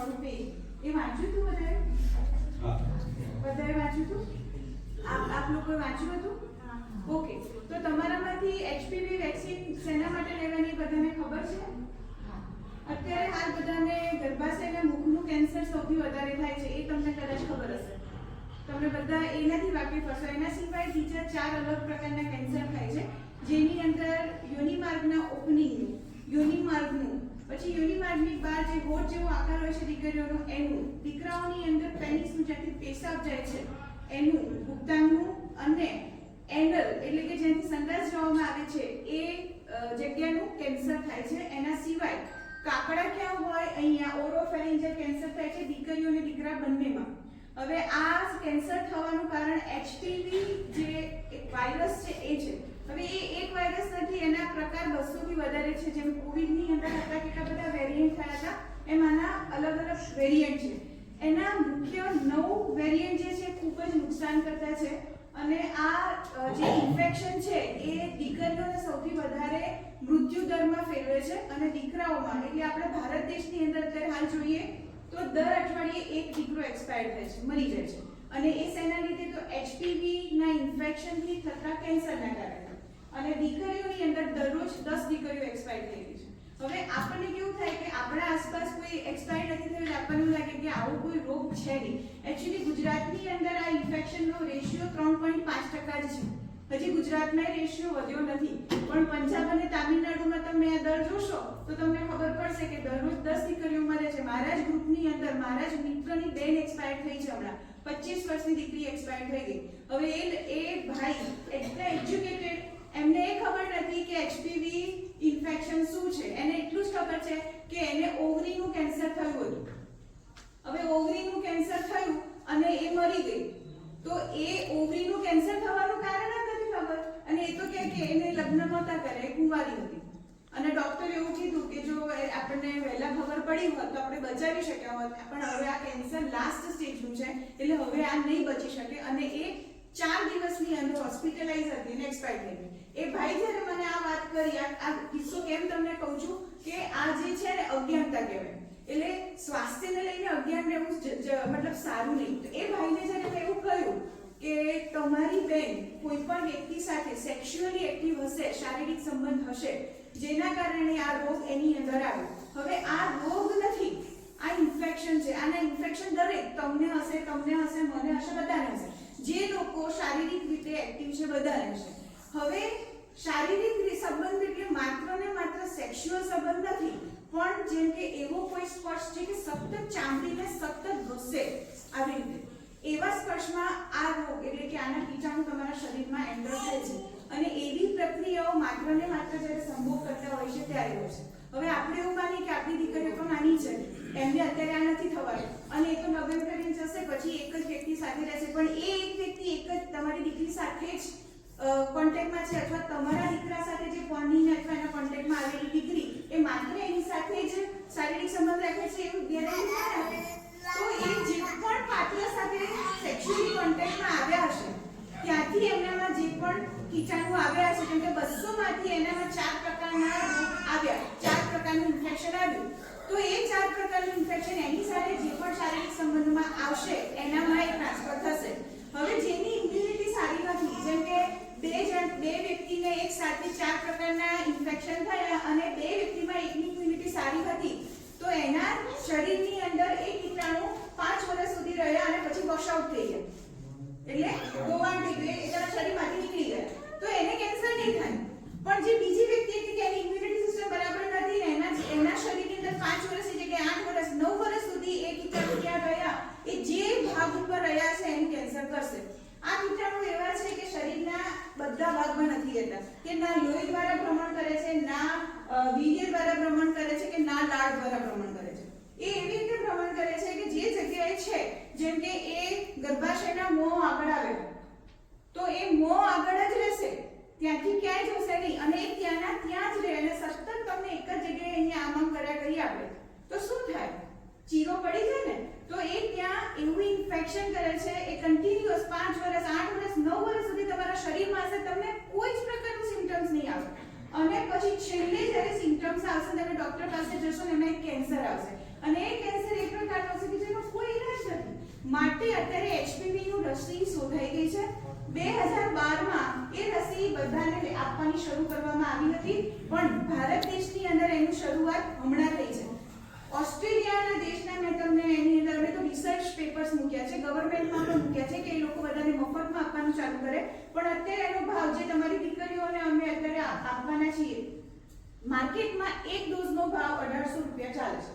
વાળું પેજ એ વાંચ્યું તું બધાએ? હા, બધાએ વાંચ્યું તું? આપ લોકોએ વાંચ્યું હતું? ઓકે, તો તમારામાંથી એચપીવી વેક્સિન શેના માટે લેવાની બધાને ખબર છે? અત્યારે હાલ બધાને ગર્ભાશયના મુખનું કેન્સર સૌથી વધારે થાય છે, એ તમને કદાચ ખબર હશે. તમે બધા એનાથી વાકેફ હશો. એના સિવાય બીજા 4 અલગ પ્રકારના કેન્સર થાય છે, જેની અંદર યોનિમાર્ગના ઓપનિંગનું, યોનિમાર્ગનું, પછી યોનિમાર્ગની બહાર જે હોઠ જેવો આકાર હોય છે દીકરીઓનો એનું, દીકરાઓની અંદર પેનિસનું જ્યાંથી પેશાબ જાય છે એનું, ગુપ્તાંગનું અને એનલ એટલે કે જ્યાંથી સંડાસ જવામાં આવે છે એ જગ્યાનું કેન્સર થાય છે. એના સિવાય કાકડા ક્યાં હોય? અહીંયા ઓરોફેરિન્જિયલ કેન્સર થાય છે દીકરીઓ અને દીકરા બંનેમાં. હવે આ કેન્સર થવાનું કારણ એચપીવી જે એક વાયરસ છે એ છે. હવે એ એક વાયરસ નથી, એના પ્રકાર 200 થી વધારે છે. જેમ કોવિડની અંદર હતા કેટલા બધા વેરિયન્ટ થયા હતા, એમાંના અલગ અલગ વેરિયન્ટ છે. એના મુખ્ય 9 વેરિયન્ટ જે છે ખૂબ જ નુકસાન કરતા છે અને આ જે ઇન્ફેક્શન છે એ દીકરીઓને સૌથી વધારે મૃત્યુ દરમાં ફેરવે છે અને દીકરાઓમાં, એટલે આપણે ભારત દેશની અંદર અત્યારે હાલ જોઈએ તો દર અઠવાડિયે એક દીકરો એક્સપાયર થાય છે, મરી જાય છે. અને એ શેના લીધે? તો એચપીવી ના ઇન્ફેક્શનથી થતા કેન્સરના કારણે. અને દીકરીઓની અંદર દરરોજ 10 દીકરીઓ એક્સપાયર થઈ રહી છે. હવે આપણને કેવું થાય કે આપણા આસપાસ કોઈ એક્સપાયર નથી થયું એટલે આપણને એવું લાગે કે આવો કોઈ રોગ છે નહીં. એકચ્યુઅલી ગુજરાતની અંદર આ ઇન્ફેક્શનનો રેશિયો 3.5% જ છે. હજી ગુજરાતમાં એ રેશિયો વધ્યો નથી, પણ પંજાબ અને તામિલનાડુમાં તમે આ દર જોશો તો તમને ખબર પડશે કે દરરોજ 10 દીકરીઓ મરે છે. મારા જ ગ્રુપની અંદર મારા જ મિત્રની બેન એક્સપાયર થઈ છે હમણાં, 25 વર્ષની દીકરી એક્સપાયર થઈ ગઈ. હવે એ ભાઈ એટલા એજ્યુકેટેડ, એમને એ ખબર નથી કે એચપીવી ઇન્ફેક્શન શું છે. એને એટલું જ ખબર છે કે એને ઓવરીનું કેન્સર થયું હતું. હવે ઓવરીનું કેન્સર થયું અને એ મરી ગઈ, તો એ ઓવરીનું કેન્સર થવાનું કારણ જ નથી ખબર. અને એ તો કે એને લગ્ન નહોતા કરે, કુંવારી હતી. અને ડોક્ટર એવું કીધું કે જો આપણને વહેલા ખબર પડી હોત તો આપણે બચાવી શક્યા હોત, પણ હવે આ કેન્સર લાસ્ટ સ્ટેજનું છે એટલે હવે આ નહીં બચી શકે. અને એ 4 દિવસની અંદર હોસ્પિટલાઇઝ હતી ને એક્સપાયર થઈ ગઈ. એ ભાઈ જ્યારે મને આ વાત કરી, આ કિસ્સો કેમ તમને કહું છું કે આ જે છે ને અજ્ઞાનતા કહેવાય. એટલે સ્વાસ્થ્યને લઈને અજ્ઞાન રહેવું મતલબ સારું નહીં. તો એ ભાઈને જ્યારે મેં એવું કહ્યું કે તમારી બેન કોઈ પણ વ્યક્તિ સાથે સેક્સ્યુઅલી એક્ટિવ હશે, શારીરિક સંબંધ હશે, જેના કારણે આ રોગ એની અંદર આવ્યો. હવે આ રોગ નથી, આ ઇન્ફેક્શન છે. આના ઇન્ફેક્શન દરેક તમને હશે, મને હશે, બધાને હશે. જે લોકો શારીરિક રીતે એક્ટિવ છે બધાને હશે. હવે શારીરિક સંબંધ એટલે માત્ર ને માત્ર સેક્સ્યુઅલ સંબંધ નથી, પણ જેમ કે એવો કોઈ સ્પર્શ છે કે સતત ચામડીને સતત ઘસે, આવી રીતે એવા સ્પર્શમાં આ રોગ એટલે કે આના કીટાણુ તમારા શરીરમાં એન્ટર થાય છે. અને એવી પ્રક્રિયાઓ માત્ર ને માત્ર જ્યારે સંભોગ કરતા હોય છે ત્યારે હોય છે. હવે આપણે એવું માનીએ કે આપણી દીકરીઓ તો નાની છે, એમને અત્યારે આ નથી થવાનું અને એ તો લગ્ન કરીને જશે પછી એક જ વ્યક્તિ સાથે રહેશે, પણ એ એક વ્યક્તિ એક જ તમારી દીકરી સાથે જ કોન્ટેક્ટમાં છે અથવા તમારા દીકરા સાથે જે પરણીને અથવા એના કોન્ટેક્ટમાં આવેલી દીકરી એ માત્ર એની સાથે જ શારીરિક સંબંધ રાખે છે એવું ગેરંટી ના આપે. તો એ જે પણ પાત્ર સાથે સેક્સ્યુઅલી કોન્ટેક્ટમાં આવ્યા હશે ત્યાંથી એમનામાં જે પણ કીટાણુ આવ્યા હશે, કેમ કે 200 માંથી એનામાં 4 પ્રકારના રોગ આવ્યા, 4 પ્રકારનું ઇન્ફેક્શન આવ્યું, તો એ 4 પ્રકારનું ઇન્ફેક્શન એની સાથે જે પણ શારીરિક સંબંધમાં આવશે એનામાં એ ટ્રાન્સફર થશે. હવે જેની ઇમ્યુનિટી સારી નથી, જેમ કે બે વ્યક્તિને એક સાથે 4 પ્રકારના ઇન્ફેક્શન થયા અને 2 વ્યક્તિમાં એકની ઇમ્યુનિટી સારી હતી, તો એના શરીરની અંદર એ કીટાણુ 5 વર્ષ સુધી રહ્યા અને પછી વોશ આઉટ થઈ ગયા, એટલે ગોવાણ થઈ ગયું, એના શરીરમાંથી નીકળી ગયા, તો એને કેન્સર નહીં થાય. પણ જે બીજી વ્યક્તિ હતી કે એની ઇમ્યુનિટી સિસ્ટમ બરાબર નથી ને એના શરીરની અંદર 5 વર્ષની જગ્યાએ 8 વર્ષ 9 વર્ષ સુધી એ કીટાણુ ક્યાં રહ્યા, એ જે ભાગ ઉપર રહ્યા છે એનું કેન્સર કરશે. આ કીટાણુ એવા છે કે શરીરના બધા ભાગમાં નથી રહેતા, કે ના લોહી દ્વારા ભ્રમણ કરે છે, ના વીર્ય દ્વારા ભ્રમણ કરે છે, કે ના લાળ દ્વારા ભ્રમણ કરે છે. એ એવી રીતે ભ્રમણ કરે છે કે જે જગ્યાએ છે, જેમ કે એ ગર્ભાશયના મોં આગળ આવે તો એ મોં આગળ જ રહેશે, ત્યાંથી ક્યાંય જશે નહીં અને એ ત્યાંના ત્યાં જ રહે અને સતત તમને એક જ જગ્યાએ અહીંયા આમ કર્યા કરી આપણે તો શું થાય? ચીરો પડી જાય ને. તો એ ત્યાં એવું ઇન્ફેક્શન કરે છે, એ કન્ટિન્યુઅસ 5 વર્ષ 8 વર્ષ 9 વર્ષ સુધી તમારા શરીરમાં હશે, તમને કોઈ જ પ્રકારનું સિમ્પટમ્સ નહીં આવે અને પછી છેલ્લે જ્યારે સિમ્પટમ્સ આવશે તમે ડોક્ટર પાસે જશો ને એમાં એક કેન્સર આવશે અને એ કેન્સર એક પ્રકાર કરે, પણ અત્યારે એનો ભાવ જે તમારી દીકરીઓને અમે અત્યારે આપવાના છીએ માર્કેટમાં એક ડોઝનો ભાવ 1800 રૂપિયા ચાલે છે,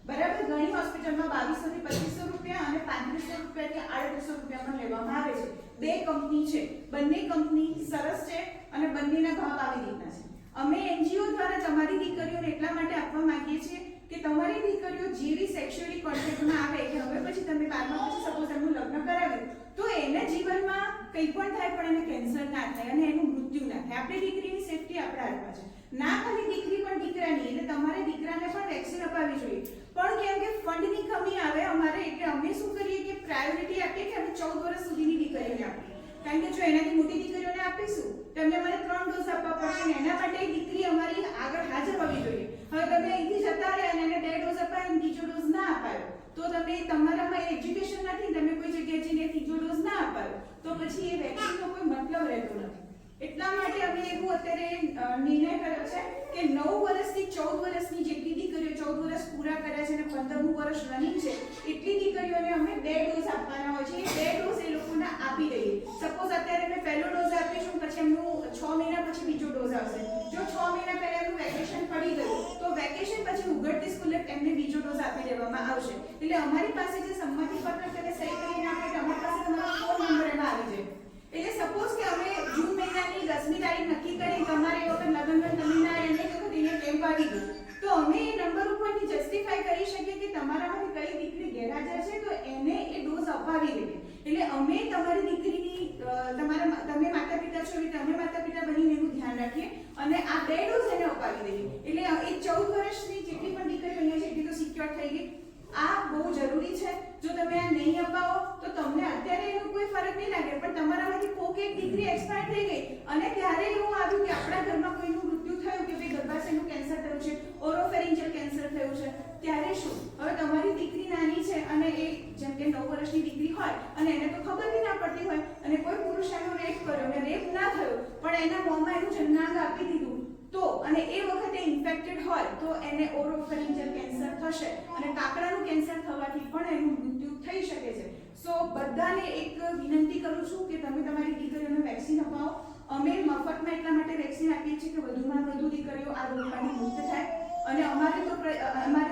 બરાબર. ઘણી હોસ્પિટલમાં 2200 થી 2500 રૂપિયા અને 3500 રૂપિયાથી 3800 રૂપિયા પણ લેવામાં આવે છે. બે કંપની છે, બંને કંપની સરસ છે અને બંનેના ભાવ આવી રીતના છે. અમે એનજીઓ દ્વારા તમારી દીકરીઓને એટલા માટે આપવા માંગીએ છીએ કે તમારી દીકરીઓ જેવી સેક્સ્યુઅલી કોન્ટેક્ટમાં આવે કે હવે પછી તમે 12મા પછી સપોઝ એમનું લગ્ન કરાવ્યું તો એના જીવનમાં કંઈ પણ થાય પણ એને કેન્સર ના થાય અને એનું મૃત્યુ ના થાય. આપણી દીકરીની સેફટી આપણા હાથમાં છે. ના ખાલી દીકરી પણ દીકરાની, એટલે તમારે દીકરાને પણ વેક્સિન અપાવવી જોઈએ. પણ કેમ કે ફંડની કમી આવે અમારે, એટલે અમે શું કરીએ કે પ્રાયોરિટી આપીએ કે અમે 14 વર્ષ સુધીની દીકરીઓને આપીએ. કારણ કે જો એનાથી મોટી દીકરીઓને આપીશું તો એમને અમારે 3 ડોઝ આપવા પડશે અને એના માટે દીકરી અમારી આગળ હાજર હોવી જોઈએ. હવે તમે અહીંથી જતા રહ્યા અને એને 2 ડોઝ અપાયો અને ત્રીજો ડોઝ ના અપાયો તો તમે તમારામાં એજ્યુકેશન નથી, તમે કોઈ જગ્યાએ જઈને ત્રીજો ડોઝ ના અપાયો તો પછી એ વેક્સિનનો કોઈ મતલબ રહેતો નથી. એટલા માટે અમે એવું અત્યારે નિર્ણય કર્યો છે કે 9 વર્ષથી 14 વર્ષની જેટલી દીકરીઓ 14 વર્ષ પૂરા કર્યા છે અને 15મું વર્ષ રનિંગ છે એટલી દીકરીઓને અમે 2 ડોઝ આપવાના હોય છે. એ 2 ડોઝ એ લોકોને આપી દઈએ. સપોઝ અત્યારે અમે પહેલો ડોઝ આપીશું, પછી એમનું 6 મહિના પછી બીજો ડોઝ આવશે. જો 6 મહિના પહેલા એમનું વેકેશન પડી ગયું તો વેકેશન પછી ઉઘડતી સ્કૂલે એમને બીજો ડોઝ આપી દેવામાં આવશે. એટલે અમારી પાસે જે સંમતિ પત્ર તમે સહી કરીને આપે તો અમારી પાસે તમારો ફોન નંબર એમાં આવી જાય. એટલે સપોઝ કે અમે જૂન મહિનાની 10મી તારીખ નક્કી કરી તમારે એ વખત લગ્ન તમે ના એને કે એને કેમ્પ આવી ગયું તો અમે એ નંબર ઉપરથી જસ્ટિફાઈ કરી શકીએ કે તમારામાંથી કઈ દીકરી ગેરહાજર છે તો એને એ ડોઝ અપાવી દઈએ. એટલે અમે તમારી દીકરીની તમે માતા પિતા છો એટલે અમે માતા પિતા બનીને એનું ધ્યાન રાખીએ અને આ 2 ડોઝ એને અપાવી દઈએ. એટલે એ 14 વર્ષની જેટલી પણ દીકરીઓ અહીંયા છે એટલી તો સિક્યોર થઈ ગઈ. આ બહુ જરૂરી છે. જો તમે આ નહીં અપાવો તો તમને અત્યારે એનો કોઈ ફરક નહીં લાગે, પણ તમારામાંથી કોક એક દીકરી એક્સપાયર થઈ ગઈ અને ત્યારે એવું આવ્યું કે આપણા ઘરમાં કોઈનું મૃત્યુ થયું કે ભાઈ ગર્ભાશયનું કેન્સર થયું છે, ઓરોફેરિન્જિયલ કેન્સર થયું છે, ત્યારે શું? હવે તમારી દીકરી નાની છે અને એ જેમ કે 9 વર્ષની દીકરી હોય અને એને તો ખબર બી ના પડતી હોય અને કોઈ પુરુષ એનો રેપ કર્યો અને રેપ ના થયો પણ એના મોંમાં એનું જન્માંગ આપી દીધું તો અને એ વખતે ઇન્ફેક્ટેડ હોય તો એને ઓરોફેરિન્જિયલ કેન્સર થશે અને કાકડાનું કેન્સર થવાથી પણ એનું મૃત્યુ થઈ શકે છે. સો બધાને એક વિનંતી કરું છું કે તમે તમારી દીકરીઓને વેક્સિન અપાવો. અમે મફતમાં એટલા માટે વેક્સિન આપીએ છીએ કે વધુમાં વધુ દીકરીઓ આ રોગમાંથી મુક્ત થાય અને અમારે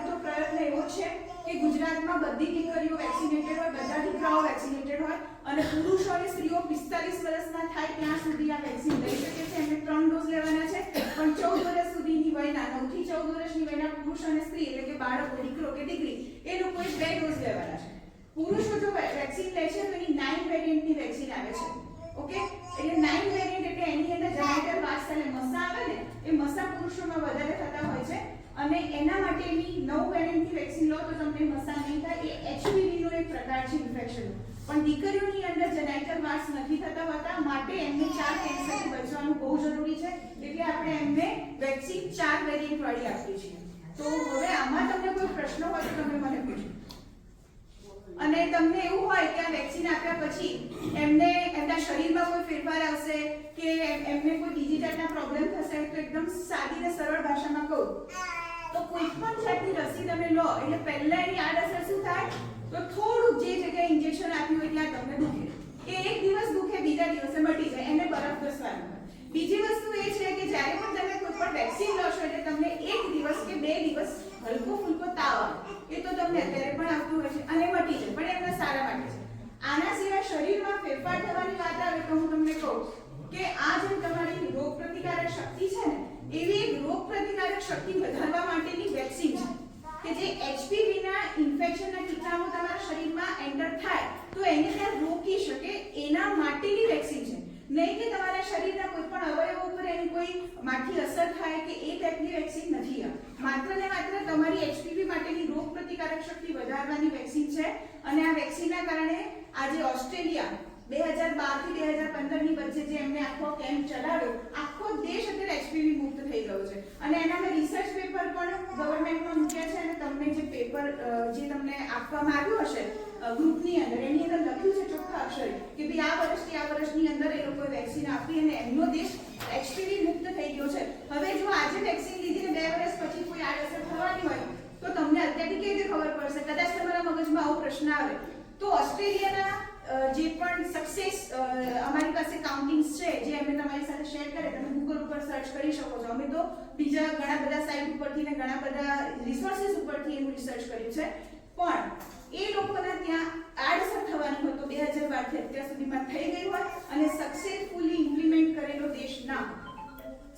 તો પ્રયત્ન એવો છે કે ગુજરાતમાં બધી દીકરીઓ વેક્સિનેટેડ હોય, બધા દીકરાઓ વેક્સિનેટેડ હોય અને પુરુષો અને સ્ત્રીઓ 45 વર્ષના થાય ત્યાં સુધી આ વેક્સિન લઈ શકે છે. એમને 3 ડોઝ લેવાના છે, પણ 14 વર્ષ સુધીની વયના 9 થી 14 વર્ષની વયના પુરુષ અને સ્ત્રી એટલે કે બાળકો, દીકરો કે દીકરી એ લોકોએ 2 ડોઝ લેવાના છે. પુરુષો જો વેક્સિન લે છે તો એની 9 વેરિયન્ટની વેક્સિન આવે છે. ઓકે, એટલે 9 વેરિયન્ટ એટલે એની અંદર જનાઇટર વાસ એટલે મસા આવે ને એ મસા પુરુષોમાં વધારે થતા હોય છે અને એના માટેની 9 વેરિયન્ટની વેક્સિન લો તો તમને મસા નહીં થાય. એ એચપીવી નો એક પ્રકાર છે ઇન્ફેક્શન. પણ દીકરીઓની અંદર જનાઇટર વાસ નથી થતા હોતા, માટે એમને 4 કેન્સરથી બચવાનું બહુ જરૂરી છે. એટલે આપણે એમને વેક્સિન 4 વેરિયન્ટ વાળી આપીએ છીએ. તો હવે આમાં તમને કોઈ પ્રશ્ન હોય તો તમે મને પૂછો. અને તમને એવું હોય કે આ વેક્સિન આપ્યા પછી એમને એમના શરીરમાં કોઈ ફેરફાર આવશે કે એમને કોઈ બીજી જાતના પ્રોબ્લેમ થશે તો એકદમ સાદી અને સરળ ભાષામાં કહું તો કોઈ પણ જાતની રસી તમે લો એટલે પહેલા એની આડઅસર શું થાય તો થોડુંક જે જગ્યાએ ઇન્જેક્શન આપ્યું હોય ત્યાં તમને દુખે. એ એક દિવસ દુખે, બીજા દિવસે મટી જાય, એને બરફ ઘસવાનું હોય. બીજી વસ્તુ એ છે કે જ્યારે પણ તમે કોઈ પણ વેક્સિન લો છો એટલે તમને 1 દિવસ કે 2 દિવસ હલકો ફૂલકો તાવ આવે. એ તો તમને અત્યારે પણ આવતું હોય છે અને મટી જાય, પણ એમના સારા માટે છે. આના સિવાય શરીરમાં ફેરફાર થવાની વાત આવે તો હું તમને કહું કે આ જેમ તમારી રોગપ્રતિકારક શક્તિ છે ને એવી એક રોગપ્રતિકારક શક્તિ વધારવા માટેની વેક્સિન છે કે જે એચપીવી ના ઇન્ફેક્શનના કીટાણુ તમારા શરીરમાં એન્ટર થાય તો એને ત્યાં રોકી શકે એના માટેની વેક્સિન છે. નહીં કે તમારા શરીરના કોઈ પણ અવયવો ઉપર એની કોઈ માઠી અસર થાય કે એ ટાઈપની વેક્સિન નથી. આ માત્ર ને માત્ર તમારી એચપીવી માટેની રોગપ્રતિકારક શક્તિ વધારવાની વેક્સિન છે અને આ વેક્સિનના કારણે આજે ઓસ્ટ્રેલિયા 2012 થી 2015 ની વચ્ચે જે એમને આખો કેમ્પ ચલાવ્યો આખો દેશ અત્યારે એચપીવી મુક્ત થઈ ગયો છે અને એના મેં રિસર્ચ પેપર પણ ગવર્નમેન્ટમાં મૂક્યા છે અને તમને જે પેપર જે તમને આપવામાં આવ્યું હશે ગ્રુપની અંદર એની અંદર લખ્યું છે ચોખ્ખા અક્ષરે કે ભાઈ આ વર્ષની અંદર એ લોકોએ વેક્સિન આપી અને એમનો દેશ એચપીવી મુક્ત થઈ ગયો છે. હવે જો આજે વેક્સિન લીધી ને 2 વર્ષ પછી કોઈ આડઅસર થવાની હોય તો તમને અત્યારથી કેવી રીતે ખબર પડશે? કદાચ તમારા મગજમાં આવો પ્રશ્ન આવે તો ઓસ્ટ્રેલિયાના જે પણ સક્સેસ અમારી પાસે કાઉન્ટિંગ્સ છે જે અમે તમારી સાથે શેર કરે, તમે ગૂગલ ઉપર સર્ચ કરી શકો છો. અમે તો બીજા ઘણા બધા સાઇટ ઉપરથી ને ઘણા બધા રિસોર્સિસ ઉપરથી એનું રિસર્ચ કર્યું છે, પણ એ લોકોના ત્યાં આડઅસર થવાનું હતું 2012 થી અત્યાર સુધીમાં થઈ ગયું હોય અને સક્સેસફુલી ઇમ્પ્લિમેન્ટ કરેલો દેશ ના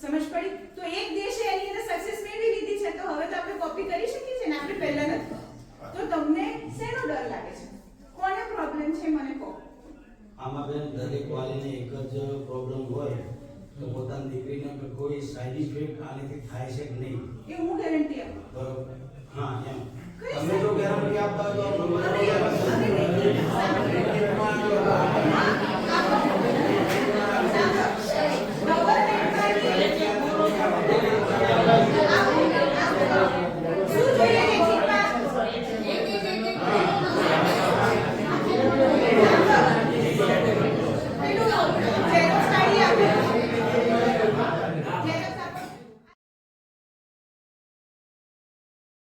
સમજ પડી. તો એક દેશે એની અંદર સક્સેસ મેળવી લીધી છે, તો હવે તો આપણે કોપી કરી શકીએ છીએ ને, આપણે પહેલા નથી. તો તમને શેનો ડર લાગે છે? કોને પ્રોબ્લેમ છે મને કહો. આમાં બેન દરેક વાલીને એક જ પ્રોબ્લેમ હોય તો પોતાની દીકરીને કોઈ સાઇડ ઇફેક્ટ આનાથી થાય છે કે નહીં એ હું ગેરંટી